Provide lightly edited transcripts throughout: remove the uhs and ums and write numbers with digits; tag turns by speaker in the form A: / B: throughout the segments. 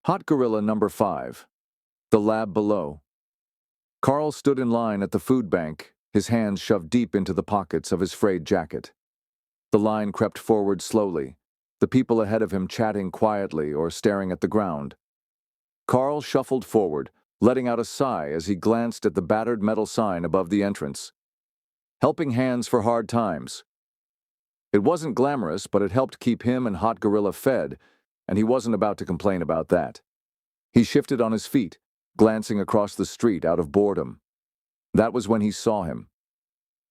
A: Hot Gorilla number 5. The lab below. Carl stood in line at the food bank, his hands shoved deep into the pockets of his frayed jacket. The line crept forward slowly, the people ahead of him chatting quietly or staring at the ground. Carl shuffled forward, letting out a sigh as he glanced at the battered metal sign above the entrance. Helping Hands for Hard Times. It wasn't glamorous, but it helped keep him and Hot Gorilla fed, and he wasn't about to complain about that. He shifted on his feet, glancing across the street out of boredom. That was when he saw him.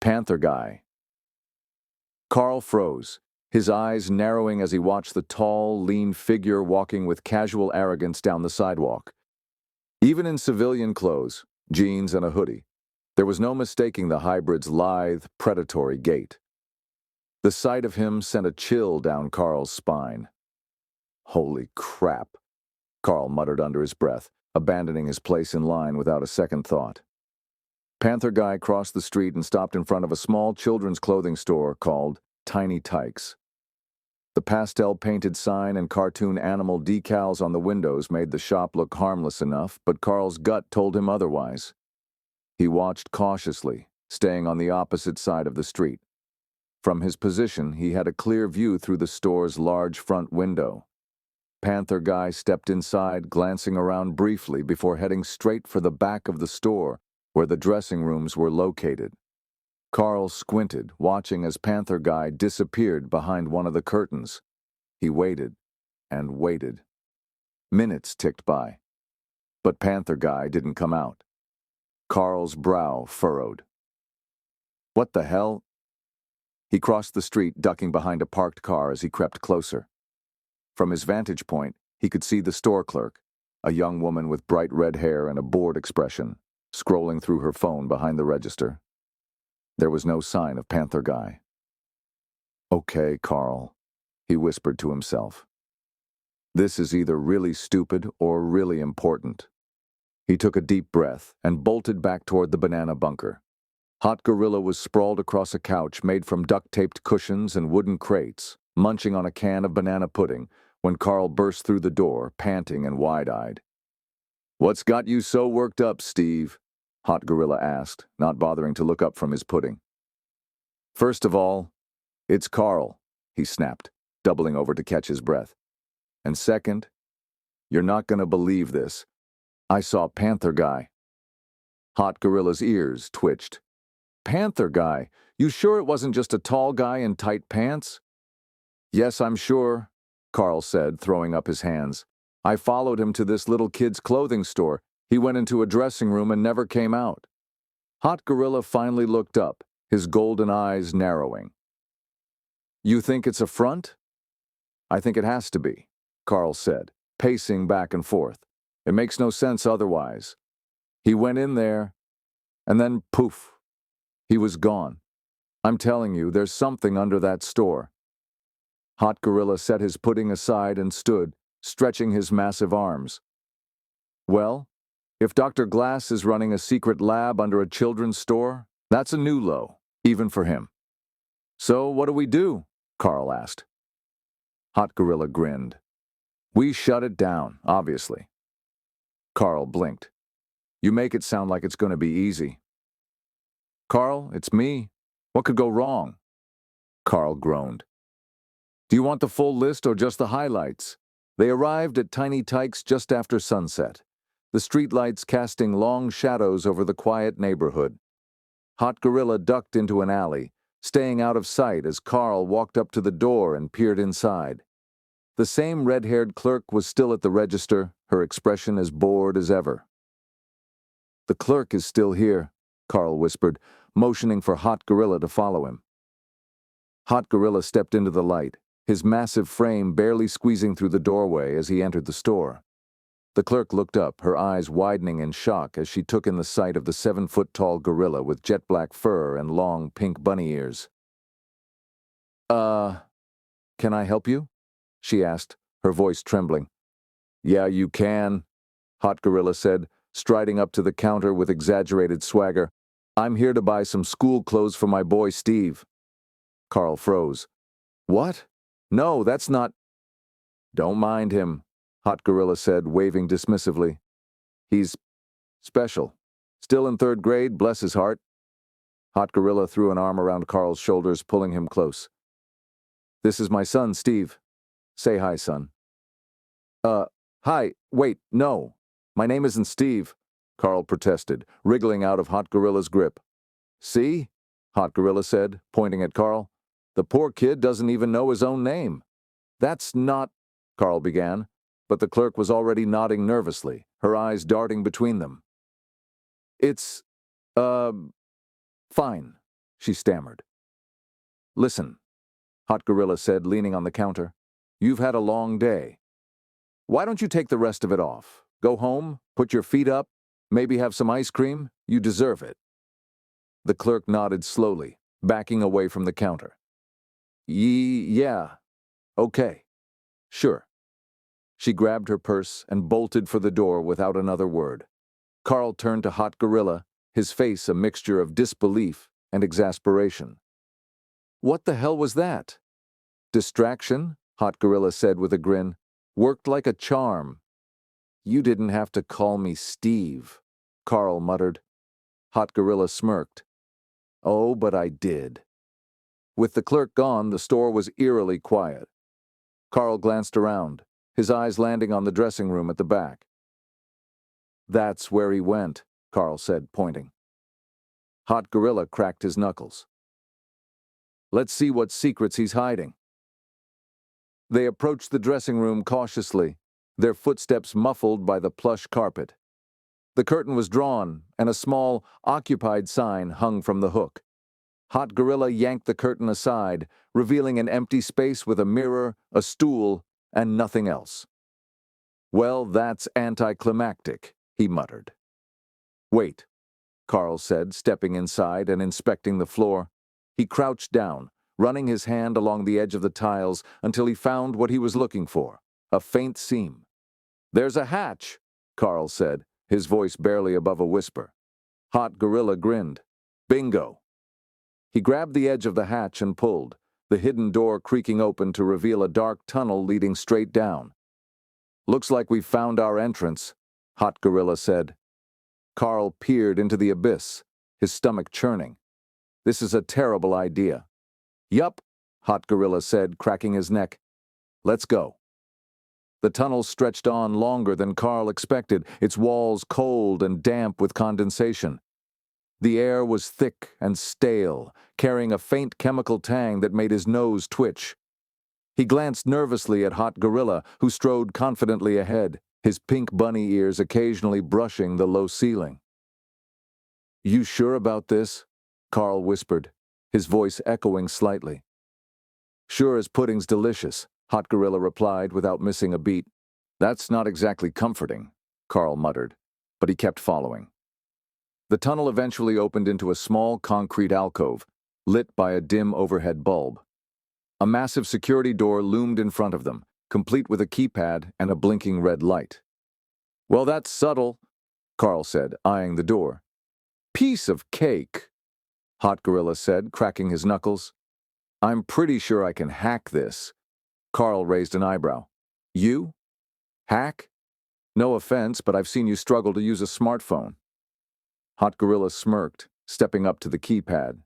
A: Panther Guy. Carl froze, his eyes narrowing as he watched the tall, lean figure walking with casual arrogance down the sidewalk. Even in civilian clothes, jeans and a hoodie, there was no mistaking the hybrid's lithe, predatory gait. The sight of him sent a chill down Carl's spine. Holy crap, Carl muttered under his breath, abandoning his place in line without a second thought. Panther Guy crossed the street and stopped in front of a small children's clothing store called Tiny Tykes. The pastel-painted sign and cartoon animal decals on the windows made the shop look harmless enough, but Carl's gut told him otherwise. He watched cautiously, staying on the opposite side of the street. From his position, he had a clear view through the store's large front window. Panther Guy stepped inside, glancing around briefly before heading straight for the back of the store, where the dressing rooms were located. Carl squinted, watching as Panther Guy disappeared behind one of the curtains. He waited and waited. Minutes ticked by, but Panther Guy didn't come out. Carl's brow furrowed. What the hell? He crossed the street, ducking behind a parked car as he crept closer. From his vantage point, he could see the store clerk, a young woman with bright red hair and a bored expression, scrolling through her phone behind the register. There was no sign of Panther Guy. "Okay, Carl," he whispered to himself. "This is either really stupid or really important." He took a deep breath and bolted back toward the banana bunker. Hot Gorilla was sprawled across a couch made from duct-taped cushions and wooden crates, munching on a can of banana pudding, when Carl burst through the door, panting and wide-eyed. "What's got you so worked up, Steve?" Hot Gorilla asked, not bothering to look up from his pudding. "First of all, it's Carl," he snapped, doubling over to catch his breath. "And second, you're not going to believe this. I saw Panther Guy." Hot Gorilla's ears twitched. "Panther Guy? You sure it wasn't just a tall guy in tight pants?" "Yes, I'm sure," Carl said, throwing up his hands. "I followed him to this little kid's clothing store. He went into a dressing room and never came out." Hot Gorilla finally looked up, his golden eyes narrowing. "You think it's a front?" "I think it has to be," Carl said, pacing back and forth. "It makes no sense otherwise. He went in there, and then poof, he was gone. I'm telling you, there's something under that store." Hot Gorilla set his pudding aside and stood, stretching his massive arms. "Well, if Dr. Glass is running a secret lab under a children's store, that's a new low, even for him." "So what do we do?" Carl asked. Hot Gorilla grinned. "We shut it down, obviously." Carl blinked. "You make it sound like it's going to be easy." "Carl, it's me. What could go wrong?" Carl groaned. "Do you want the full list or just the highlights?" They arrived at Tiny Tykes just after sunset, the streetlights casting long shadows over the quiet neighborhood. Hot Gorilla ducked into an alley, staying out of sight as Carl walked up to the door and peered inside. The same red-haired clerk was still at the register, her expression as bored as ever. "The clerk is still here," Carl whispered, motioning for Hot Gorilla to follow him. Hot Gorilla stepped into the light, his massive frame barely squeezing through the doorway as he entered the store. The clerk looked up, her eyes widening in shock as she took in the sight of the 7-foot-tall gorilla with jet-black fur and long pink bunny ears. Can I help you?" she asked, her voice trembling. "Yeah, you can," Hot Gorilla said, striding up to the counter with exaggerated swagger. "I'm here to buy some school clothes for my boy Steve." Carl froze. "What? No, that's not—" "Don't mind him," Hot Gorilla said, waving dismissively. He's special. Still in third grade, bless his heart. Hot Gorilla threw an arm around Carl's shoulders, pulling him close. This is my son, Steve. Say hi, son. Hi, wait, no. My name isn't Steve, Carl protested, wriggling out of Hot Gorilla's grip. See? Hot Gorilla said, pointing at Carl. The poor kid doesn't even know his own name. That's not, Carl began, but the clerk was already nodding nervously, her eyes darting between them. It's, fine, she stammered. Listen, Hot Gorilla said, leaning on the counter. You've had a long day. Why don't you take the rest of it off? Go home, put your feet up, maybe have some ice cream? You deserve it. The clerk nodded slowly, backing away from the counter. Yeah. Okay. Sure. She grabbed her purse and bolted for the door without another word. Carl turned to Hot Gorilla, his face a mixture of disbelief and exasperation. What the hell was that? Distraction, Hot Gorilla said with a grin. Worked like a charm. You didn't have to call me Steve, Carl muttered. Hot Gorilla smirked. Oh, but I did. With the clerk gone, the store was eerily quiet. Carl glanced around, his eyes landing on the dressing room at the back. That's where he went, Carl said, pointing. Hot Gorilla cracked his knuckles. Let's see what secrets he's hiding. They approached the dressing room cautiously, their footsteps muffled by the plush carpet. The curtain was drawn, and a small, occupied sign hung from the hook. Hot Gorilla yanked the curtain aside, revealing an empty space with a mirror, a stool, and nothing else. Well, that's anticlimactic, he muttered. Wait, Carl said, stepping inside and inspecting the floor. He crouched down, running his hand along the edge of the tiles until he found what he was looking for, a faint seam. There's a hatch, Carl said, his voice barely above a whisper. Hot Gorilla grinned. Bingo. He grabbed the edge of the hatch and pulled, the hidden door creaking open to reveal a dark tunnel leading straight down. Looks like we've found our entrance, Hot Gorilla said. Carl peered into the abyss, his stomach churning. This is a terrible idea. Yup, Hot Gorilla said, cracking his neck. Let's go. The tunnel stretched on longer than Carl expected, its walls cold and damp with condensation. The air was thick and stale, carrying a faint chemical tang that made his nose twitch. He glanced nervously at Hot Gorilla, who strode confidently ahead, his pink bunny ears occasionally brushing the low ceiling. You sure about this? Carl whispered, his voice echoing slightly. Sure as pudding's delicious, Hot Gorilla replied without missing a beat. That's not exactly comforting, Carl muttered, but he kept following. The tunnel eventually opened into a small concrete alcove, lit by a dim overhead bulb. A massive security door loomed in front of them, complete with a keypad and a blinking red light. Well, that's subtle, Carl said, eyeing the door. Piece of cake, Hot Gorilla said, cracking his knuckles. I'm pretty sure I can hack this. Carl raised an eyebrow. You? Hack? No offense, but I've seen you struggle to use a smartphone. Hot Gorilla smirked, stepping up to the keypad.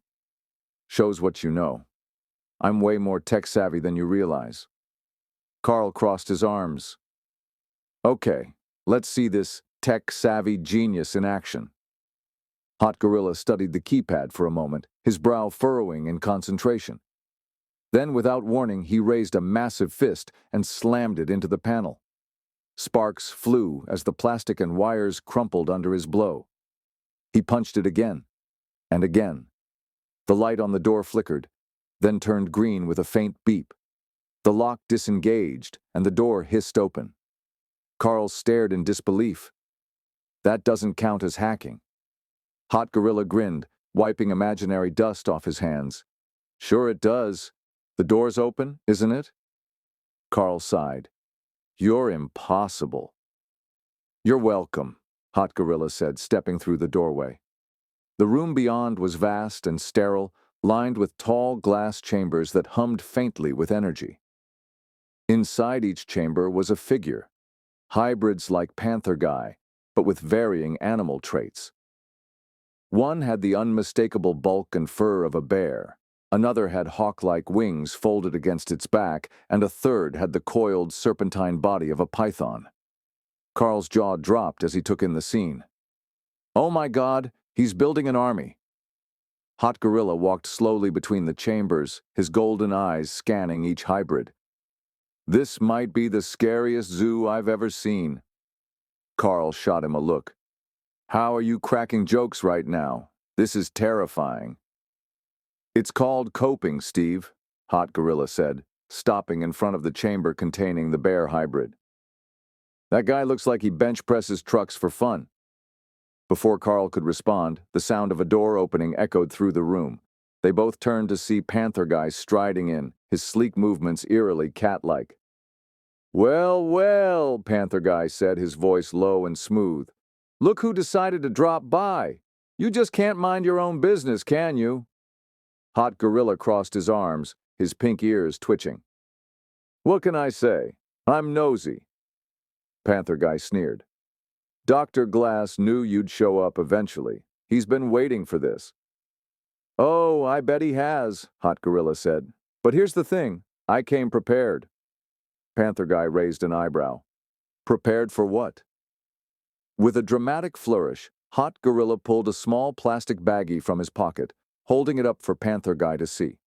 A: Shows what you know. I'm way more tech-savvy than you realize. Carl crossed his arms. Okay, let's see this tech-savvy genius in action. Hot Gorilla studied the keypad for a moment, his brow furrowing in concentration. Then, without warning, he raised a massive fist and slammed it into the panel. Sparks flew as the plastic and wires crumpled under his blow. He punched it again, and again. The light on the door flickered, then turned green with a faint beep. The lock disengaged, and the door hissed open. Carl stared in disbelief. That doesn't count as hacking. Hot Gorilla grinned, wiping imaginary dust off his hands. Sure it does. The door's open, isn't it? Carl sighed. You're impossible. You're welcome, Hot Gorilla said, stepping through the doorway. The room beyond was vast and sterile, lined with tall glass chambers that hummed faintly with energy. Inside each chamber was a figure, hybrids like Panther Guy, but with varying animal traits. One had the unmistakable bulk and fur of a bear, another had hawk-like wings folded against its back, and a third had the coiled, serpentine body of a python. Carl's jaw dropped as he took in the scene. "Oh my God, he's building an army." Hot Gorilla walked slowly between the chambers, his golden eyes scanning each hybrid. "This might be the scariest zoo I've ever seen." Carl shot him a look. "How are you cracking jokes right now? This is terrifying." "It's called coping, Steve," Hot Gorilla said, stopping in front of the chamber containing the bear hybrid. "That guy looks like he bench presses trucks for fun." Before Carl could respond, the sound of a door opening echoed through the room. They both turned to see Panther Guy striding in, his sleek movements eerily cat-like. "Well, well," Panther Guy said, his voice low and smooth. "Look who decided to drop by. You just can't mind your own business, can you?" Hot Gorilla crossed his arms, his pink ears twitching. "What can I say? I'm nosy." Panther Guy sneered. "Dr. Glass knew you'd show up eventually. He's been waiting for this." "Oh, I bet he has," Hot Gorilla said. "But here's the thing, I came prepared." Panther Guy raised an eyebrow. "Prepared for what?" With a dramatic flourish, Hot Gorilla pulled a small plastic baggie from his pocket, holding it up for Panther Guy to see.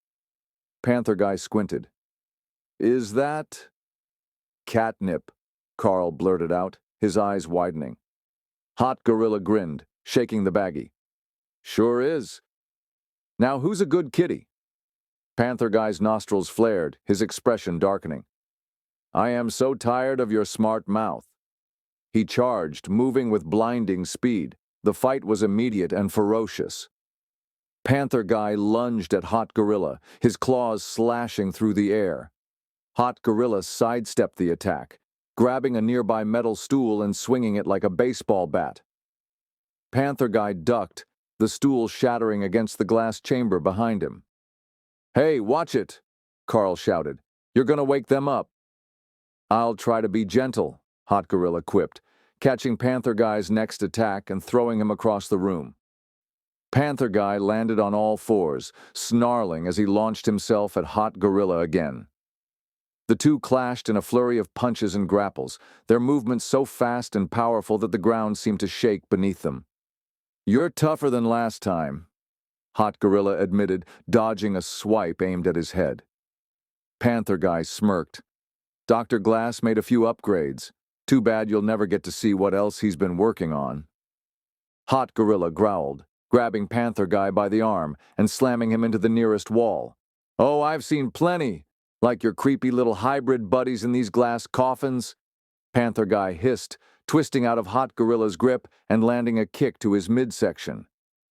A: Panther Guy squinted. "Is that—" "Catnip," Carl blurted out, his eyes widening. Hot Gorilla grinned, shaking the baggie. "Sure is. Now who's a good kitty?" Panther Guy's nostrils flared, his expression darkening. "I am so tired of your smart mouth." He charged, moving with blinding speed. The fight was immediate and ferocious. Panther Guy lunged at Hot Gorilla, his claws slashing through the air. Hot Gorilla sidestepped the attack, grabbing a nearby metal stool and swinging it like a baseball bat. Panther Guy ducked, the stool shattering against the glass chamber behind him. "Hey, watch it!" Carl shouted. "You're gonna wake them up." "I'll try to be gentle," Hot Gorilla quipped, catching Panther Guy's next attack and throwing him across the room. Panther Guy landed on all fours, snarling as he launched himself at Hot Gorilla again. The two clashed in a flurry of punches and grapples, their movements so fast and powerful that the ground seemed to shake beneath them. "You're tougher than last time," Hot Gorilla admitted, dodging a swipe aimed at his head. Panther Guy smirked. "Dr. Glass made a few upgrades. Too bad you'll never get to see what else he's been working on." Hot Gorilla growled, grabbing Panther Guy by the arm and slamming him into the nearest wall. "Oh, I've seen plenty. Like your creepy little hybrid buddies in these glass coffins." Panther Guy hissed, twisting out of Hot Gorilla's grip and landing a kick to his midsection.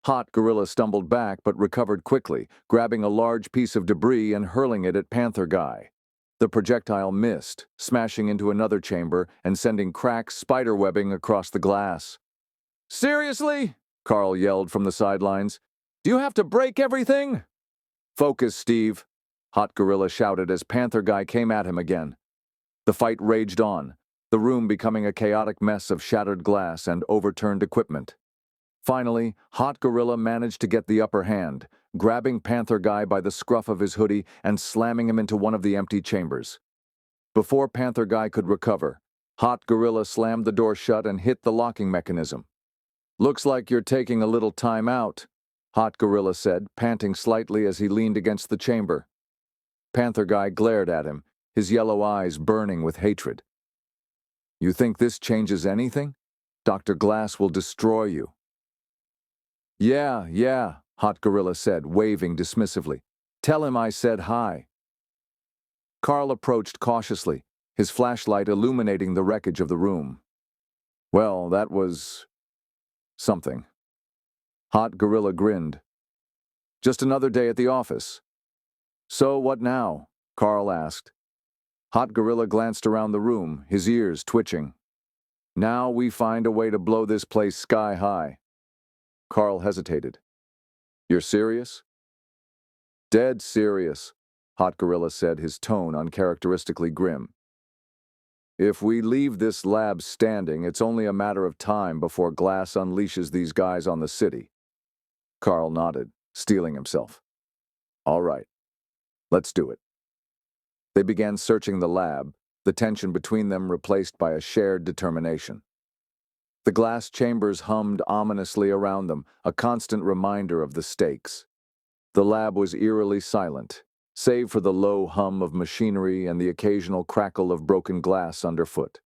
A: Hot Gorilla stumbled back but recovered quickly, grabbing a large piece of debris and hurling it at Panther Guy. The projectile missed, smashing into another chamber and sending cracks spiderwebbing across the glass. "Seriously?" Carl yelled from the sidelines. "Do you have to break everything?" "Focus, Steve," Hot Gorilla shouted as Panther Guy came at him again. The fight raged on, the room becoming a chaotic mess of shattered glass and overturned equipment. Finally, Hot Gorilla managed to get the upper hand, grabbing Panther Guy by the scruff of his hoodie and slamming him into one of the empty chambers. Before Panther Guy could recover, Hot Gorilla slammed the door shut and hit the locking mechanism. "Looks like you're taking a little time out," Hot Gorilla said, panting slightly as he leaned against the chamber. Panther Guy glared at him, his yellow eyes burning with hatred. "You think this changes anything? Dr. Glass will destroy you." Yeah, Hot Gorilla said, waving dismissively. "Tell him I said hi." Carl approached cautiously, his flashlight illuminating the wreckage of the room. "Well, that was something." Hot Gorilla grinned. "Just another day at the office." "So what now?" Carl asked. Hot Gorilla glanced around the room, his ears twitching. "Now we find a way to blow this place sky high." Carl hesitated. "You're serious?" "Dead serious," Hot Gorilla said, his tone uncharacteristically grim. If we leave this lab standing, it's only a matter of time before Glass unleashes these guys on the city. Carl nodded, steeling himself. All right, let's do it. They began searching the lab, the tension between them replaced by a shared determination. The glass chambers hummed ominously around them, a constant reminder of the stakes. The lab was eerily silent, save for the low hum of machinery and the occasional crackle of broken glass underfoot.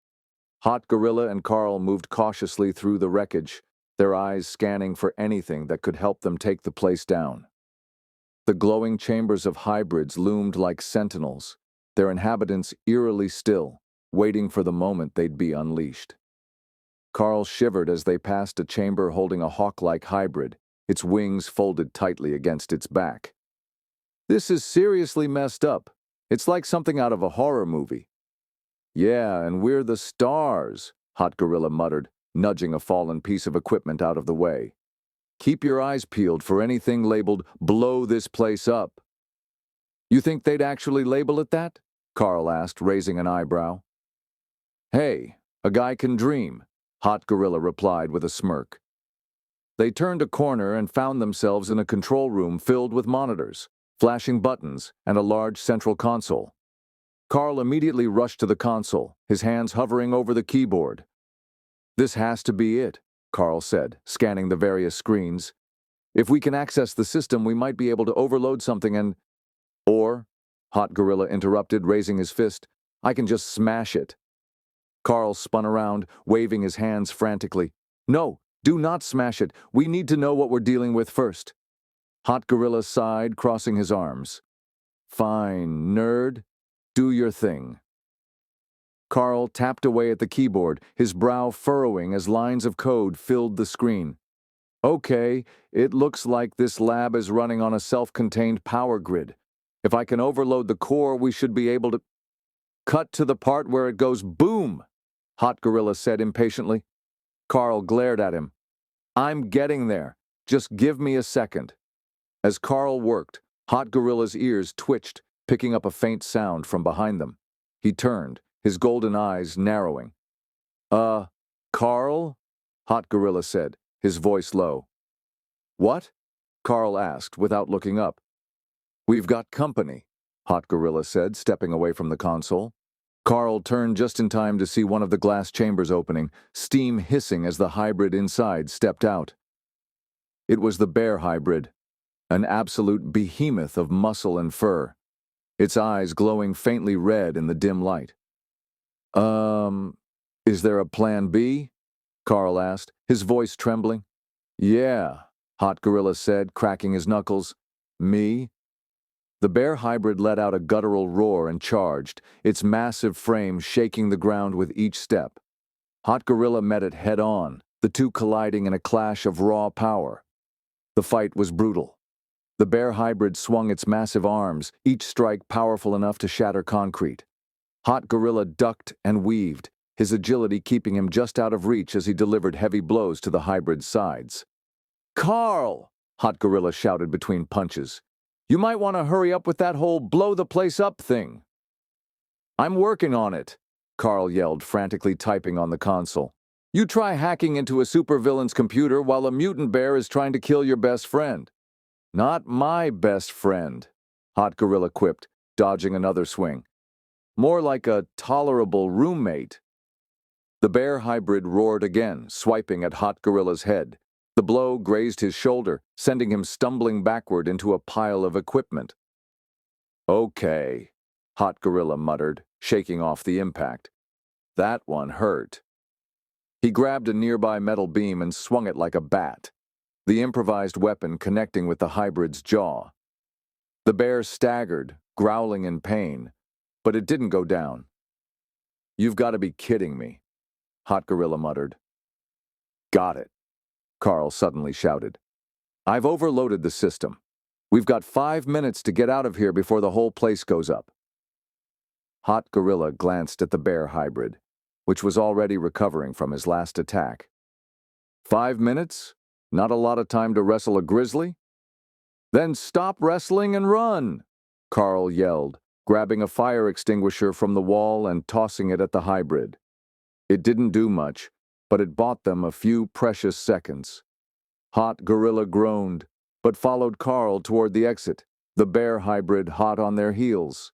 A: Hot Gorilla and Carl moved cautiously through the wreckage, their eyes scanning for anything that could help them take the place down. The glowing chambers of hybrids loomed like sentinels, their inhabitants eerily still, waiting for the moment they'd be unleashed. Carl shivered as they passed a chamber holding a hawk-like hybrid, its wings folded tightly against its back. This is seriously messed up. It's like something out of a horror movie. Yeah, and we're the stars, Hot Gorilla muttered, nudging a fallen piece of equipment out of the way. Keep your eyes peeled for anything labeled, blow this place up. You think they'd actually label it that? Carl asked, raising an eyebrow. Hey, a guy can dream, Hot Gorilla replied with a smirk. They turned a corner and found themselves in a control room filled with monitors, flashing buttons, and a large central console. Carl immediately rushed to the console, his hands hovering over the keyboard. This has to be it, Carl said, scanning the various screens. If we can access the system, we might be able to overload something and... Or, Hot Gorilla interrupted, raising his fist, I can just smash it. Carl spun around, waving his hands frantically. No, do not smash it. We need to know what we're dealing with first. Hot Gorilla sighed, crossing his arms. Fine, nerd. Do your thing. Carl tapped away at the keyboard, his brow furrowing as lines of code filled the screen. Okay, it looks like this lab is running on a self-contained power grid. If I can overload the core, we should be able to... Cut to the part where it goes boom, Hot Gorilla said impatiently. Carl glared at him. I'm getting there. Just give me a second. As Carl worked, Hot Gorilla's ears twitched, picking up a faint sound from behind them. He turned, his golden eyes narrowing. Carl? Hot Gorilla said, his voice low. What? Carl asked without looking up. We've got company, Hot Gorilla said, stepping away from the console. Carl turned just in time to see one of the glass chambers opening, steam hissing as the hybrid inside stepped out. It was the bear hybrid, an absolute behemoth of muscle and fur, its eyes glowing faintly red in the dim light. Is there a plan B? Carl asked, his voice trembling. Yeah, Hot Gorilla said, cracking his knuckles. Me? The bear hybrid let out a guttural roar and charged, its massive frame shaking the ground with each step. Hot Gorilla met it head-on, the two colliding in a clash of raw power. The fight was brutal. The bear hybrid swung its massive arms, each strike powerful enough to shatter concrete. Hot Gorilla ducked and weaved, his agility keeping him just out of reach as he delivered heavy blows to the hybrid's sides. Carl! Hot Gorilla shouted between punches. You might want to hurry up with that whole blow the place up thing. I'm working on it, Carl yelled, frantically typing on the console. You try hacking into a supervillain's computer while a mutant bear is trying to kill your best friend. Not my best friend, Hot Gorilla quipped, dodging another swing. More like a tolerable roommate. The bear hybrid roared again, swiping at Hot Gorilla's head. The blow grazed his shoulder, sending him stumbling backward into a pile of equipment. Okay, Hot Gorilla muttered, shaking off the impact. That one hurt. He grabbed a nearby metal beam and swung it like a bat, the improvised weapon connecting with the hybrid's jaw. The bear staggered, growling in pain, but it didn't go down. You've got to be kidding me, Hot Gorilla muttered. Got it, Carl suddenly shouted. I've overloaded the system. We've got 5 minutes to get out of here before the whole place goes up. Hot Gorilla glanced at the bear hybrid, which was already recovering from his last attack. 5 minutes? Not a lot of time to wrestle a grizzly? Then stop wrestling and run, Carl yelled, grabbing a fire extinguisher from the wall and tossing it at the hybrid. It didn't do much, but it bought them a few precious seconds. Hot Gorilla groaned, but followed Carl toward the exit, the bear hybrid hot on their heels.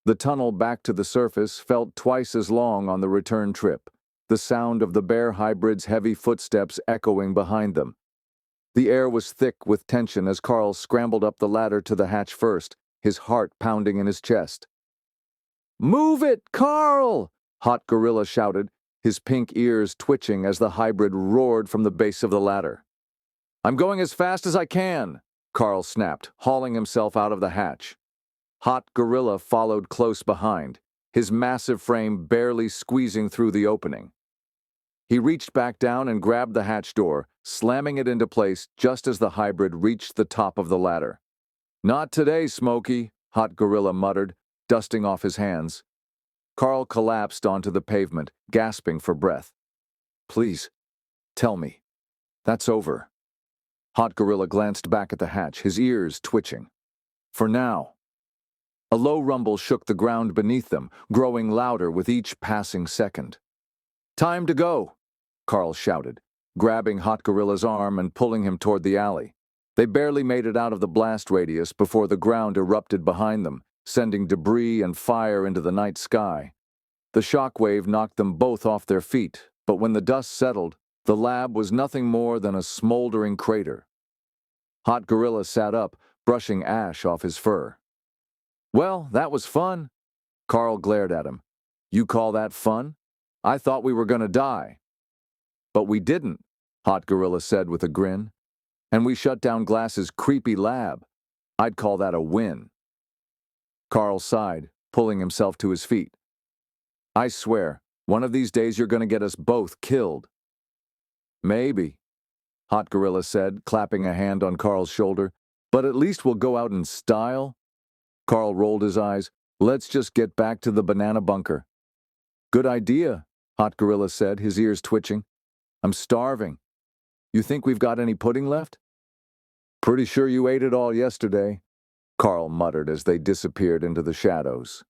A: The tunnel back to the surface felt twice as long on the return trip, the sound of the bear hybrid's heavy footsteps echoing behind them. The air was thick with tension as Carl scrambled up the ladder to the hatch first, his heart pounding in his chest. "Move it, Carl!" Hot Gorilla shouted, his pink ears twitching as the hybrid roared from the base of the ladder. "I'm going as fast as I can," Carl snapped, hauling himself out of the hatch. Hot Gorilla followed close behind, his massive frame barely squeezing through the opening. He reached back down and grabbed the hatch door, slamming it into place just as the hybrid reached the top of the ladder. "Not today, Smokey," Hot Gorilla muttered, dusting off his hands. Carl collapsed onto the pavement, gasping for breath. "Please, tell me. That's over." Hot Gorilla glanced back at the hatch, his ears twitching. "For now." A low rumble shook the ground beneath them, growing louder with each passing second. "Time to go," Carl shouted, grabbing Hot Gorilla's arm and pulling him toward the alley. They barely made it out of the blast radius before the ground erupted behind them, sending debris and fire into the night sky. The shockwave knocked them both off their feet, but when the dust settled, the lab was nothing more than a smoldering crater. Hot Gorilla sat up, brushing ash off his fur. "Well, that was fun." Carl glared at him. "You call that fun? I thought we were going to die." "But we didn't," Hot Gorilla said with a grin. "And we shut down Glass's creepy lab. I'd call that a win." Carl sighed, pulling himself to his feet. "I swear, one of these days you're going to get us both killed." "Maybe," Hot Gorilla said, clapping a hand on Carl's shoulder. "But at least we'll go out in style." Carl rolled his eyes. "Let's just get back to the banana bunker." "Good idea," Hot Gorilla said, his ears twitching. "I'm starving. You think we've got any pudding left?" "Pretty sure you ate it all yesterday," Carl muttered as they disappeared into the shadows.